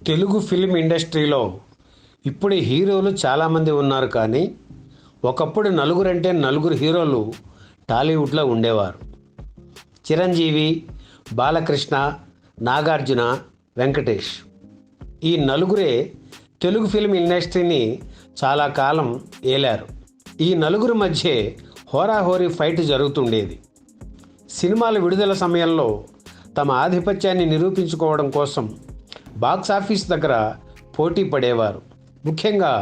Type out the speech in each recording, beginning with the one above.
Telugu film ఇండస్ట్రీలో ఇప్పుడు హీరోలు చాలామంది ఉన్నారు, కానీ ఒకప్పుడు నలుగురంటే నలుగురు హీరోలు టాలీవుడ్లో ఉండేవారు. చిరంజీవి, బాలకృష్ణ, నాగార్జున, వెంకటేష్. ఈ నలుగురే తెలుగు ఫిల్మ్ ఇండస్ట్రీని చాలా కాలం ఏలారు. ఈ నలుగురు మధ్య హోరాహోరీ ఫైట్ జరుగుతుండేది. సినిమాల విడుదల సమయంలో తమ ఆధిపత్యాన్ని నిరూపించుకోవడం కోసం బాక్సాఫీస్ దగ్గర పోటీ పడేవారు. ముఖ్యంగా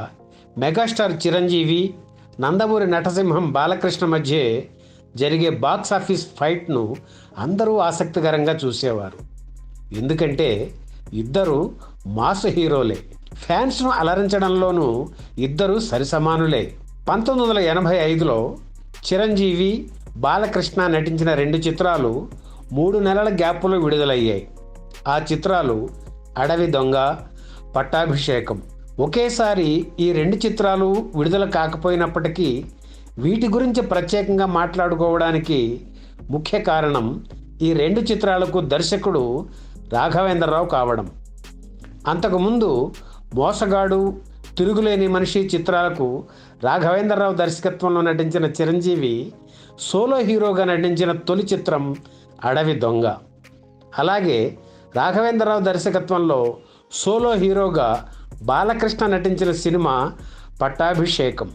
మెగాస్టార్ చిరంజీవి, నందమూరి నటసింహం బాలకృష్ణ మధ్య జరిగే బాక్సాఫీస్ ఫైట్ను అందరూ ఆసక్తికరంగా చూసేవారు. ఎందుకంటే ఇద్దరు మాస్ హీరోలే. ఫ్యాన్స్ను అలరించడంలోనూ ఇద్దరు సరిసమానులే. 1985లో చిరంజీవి, బాలకృష్ణ నటించిన 2 చిత్రాలు 3 నెలల గ్యాప్లో విడుదలయ్యాయి. ఆ చిత్రాలు అడవి దొంగ, పట్టాభిషేకం. ఒకేసారి ఈ 2 చిత్రాలు విడుదల కాకపోయినప్పటికీ వీటి గురించి ప్రత్యేకంగా మాట్లాడుకోవడానికి ముఖ్య కారణం ఈ 2 చిత్రాలకు దర్శకుడు రాఘవేంద్రరావు కావడం. అంతకుముందు మోసగాడు, తిరుగులేని మనిషి చిత్రాలకు రాఘవేంద్రరావు దర్శకత్వంలో నటించిన చిరంజీవి సోలో హీరోగా నటించిన తొలి చిత్రం అడవి దొంగ. అలాగే రాఘవేంద్రరావు దర్శకత్వంలో సోలో హీరోగా బాలకృష్ణ నటించిన సినిమా పట్టాభిషేకం.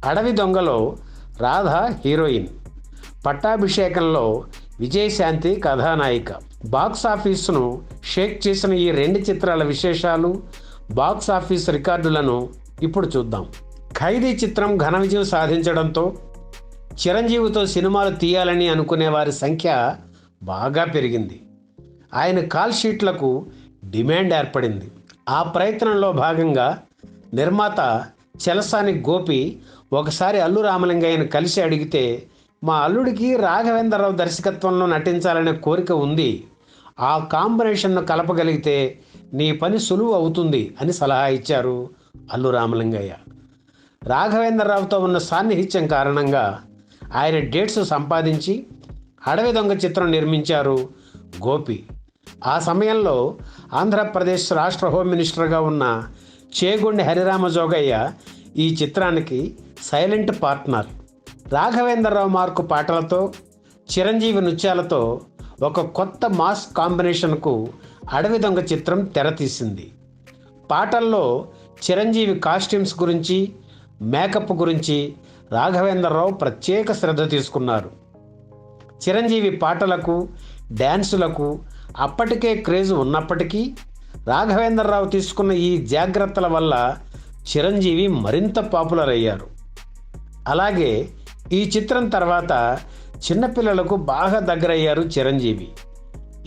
అడవి దొంగలో రాధ హీరోయిన్, పట్టాభిషేకంలో విజయశాంతి కథానాయిక. బాక్సాఫీస్ను షేక్ చేసిన ఈ 2 చిత్రాల విశేషాలు, బాక్సాఫీస్ రికార్డులను ఇప్పుడు చూద్దాం. ఖైదీ చిత్రం ఘన విజయం సాధించడంతో చిరంజీవితో సినిమాలు తీయాలని అనుకునే వారి సంఖ్య బాగా పెరిగింది. ఆయన కాల్ షీట్లకు డిమాండ్ ఏర్పడింది. ఆ ప్రయత్నంలో భాగంగా నిర్మాత చెలసాని గోపి ఒకసారి అల్లు రామలింగయ్యను కలిసి అడిగితే, మా అల్లుడికి రాఘవేంద్రరావు దర్శకత్వంలో నటించాలనే కోరిక ఉంది, ఆ కాంబినేషన్ను కలపగలిగితే నీ పని సులువు అవుతుంది అని సలహా ఇచ్చారు అల్లు రామలింగయ్య. రాఘవేంద్రరావుతో ఉన్న సాన్నిహిత్యం కారణంగా ఆయన డేట్స్ సంపాదించి అడవి దొంగ చిత్రం నిర్మించారు గోపి. ఆ సమయంలో ఆంధ్రప్రదేశ్ రాష్ట్ర హోమ్ మినిస్టర్గా ఉన్న చేగొండి హరిరామజోగయ్య ఈ చిత్రానికి సైలెంట్ పార్ట్నర్. రాఘవేంద్రరావు మార్కు పాటలతో, చిరంజీవి నృత్యాలతో ఒక కొత్త మాస్ కాంబినేషన్కు అడవి దొంగ చిత్రం తెరతీసింది. పాటల్లో చిరంజీవి కాస్ట్యూమ్స్ గురించి, మేకప్ గురించి రాఘవేంద్రరావు ప్రత్యేక శ్రద్ధ తీసుకున్నారు. చిరంజీవి పాటలకు, డ్యాన్సులకు అప్పటికే క్రేజ్ ఉన్నప్పటికీ రాఘవేంద్రరావు తీసుకున్న ఈ జాగ్రత్తల వల్ల చిరంజీవి మరింత పాపులర్ అయ్యారు. అలాగే ఈ చిత్రం తర్వాత చిన్నపిల్లలకు బాగా దగ్గరయ్యారు చిరంజీవి.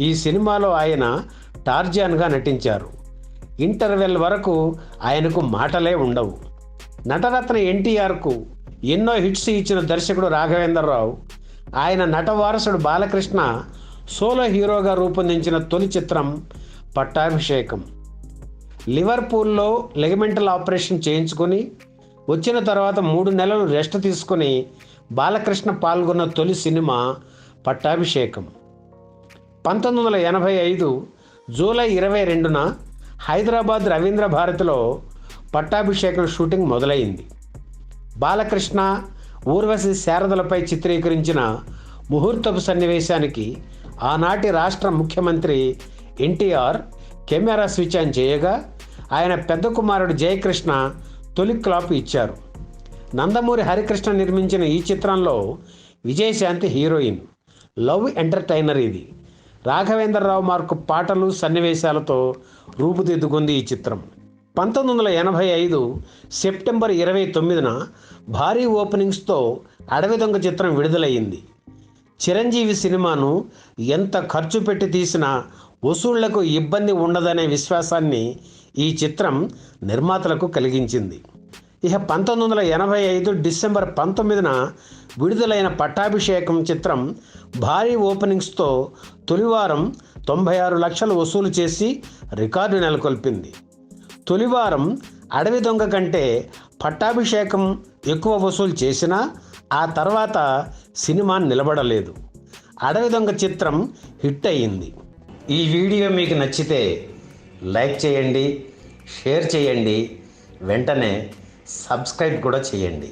ఈ సినిమాలో ఆయన టార్జాన్గా నటించారు. ఇంటర్వెల్ వరకు ఆయనకు మాటలే ఉండవు. నటరత్న ఎన్టీఆర్కు ఎన్నో హిట్స్ ఇచ్చిన దర్శకుడు రాఘవేంద్రరావు ఆయన నటవారసుడు బాలకృష్ణ సోలో హీరోగా రూపొందించిన తొలి చిత్రం పట్టాభిషేకం. లివర్పూల్లో లెగమెంటల్ ఆపరేషన్ చేయించుకొని వచ్చిన తర్వాత 3 నెలలు రెస్ట్ తీసుకుని బాలకృష్ణ పాల్గొన్న తొలి సినిమా పట్టాభిషేకం. 1985 జూలై 22న హైదరాబాద్ రవీంద్ర భారతిలో పట్టాభిషేకం షూటింగ్ మొదలైంది. బాలకృష్ణ, ఊర్వశి శారదలపై చిత్రీకరించిన ముహూర్తపు సన్నివేశానికి ఆనాటి రాష్ట్ర ముఖ్యమంత్రి ఎన్టీఆర్ కెమెరా స్విచ్ ఆన్ చేయగా ఆయన పెద్ద కుమారుడు జయకృష్ణ తొలి క్లాప్ ఇచ్చారు. నందమూరి హరికృష్ణ నిర్మించిన ఈ చిత్రంలో విజయశాంతి హీరోయిన్. లవ్ ఎంటర్టైనర్ ఇది. రాఘవేంద్రరావు మార్కు పాటలు, సన్నివేశాలతో రూపుదిద్దుకుంది ఈ చిత్రం. 1985 సెప్టెంబర్ 29న భారీ ఓపెనింగ్స్తో అడవి దొంగ చిత్రం విడుదలయ్యింది. చిరంజీవి సినిమాను ఎంత ఖర్చు పెట్టి తీసినా వసూళ్లకు ఇబ్బంది ఉండదనే విశ్వాసాన్ని ఈ చిత్రం నిర్మాతలకు కలిగించింది. ఇక 1985 డిసెంబర్ 19న విడుదలైన పట్టాభిషేకం చిత్రం భారీ ఓపెనింగ్స్తో తొలివారం 96 లక్షలు వసూలు చేసి రికార్డు నెలకొల్పింది. తొలివారం అడవి దొంగ కంటే పట్టాభిషేకం ఎక్కువ వసూలు చేసినా ఆ తర్వాత సినిమా నిలబడలేదు. అడవి దొంగ చిత్రం హిట్ అయ్యింది. ఈ వీడియో మీకు నచ్చితే లైక్ చేయండి, షేర్ చేయండి, వెంటనే సబ్స్క్రైబ్ కూడా చేయండి.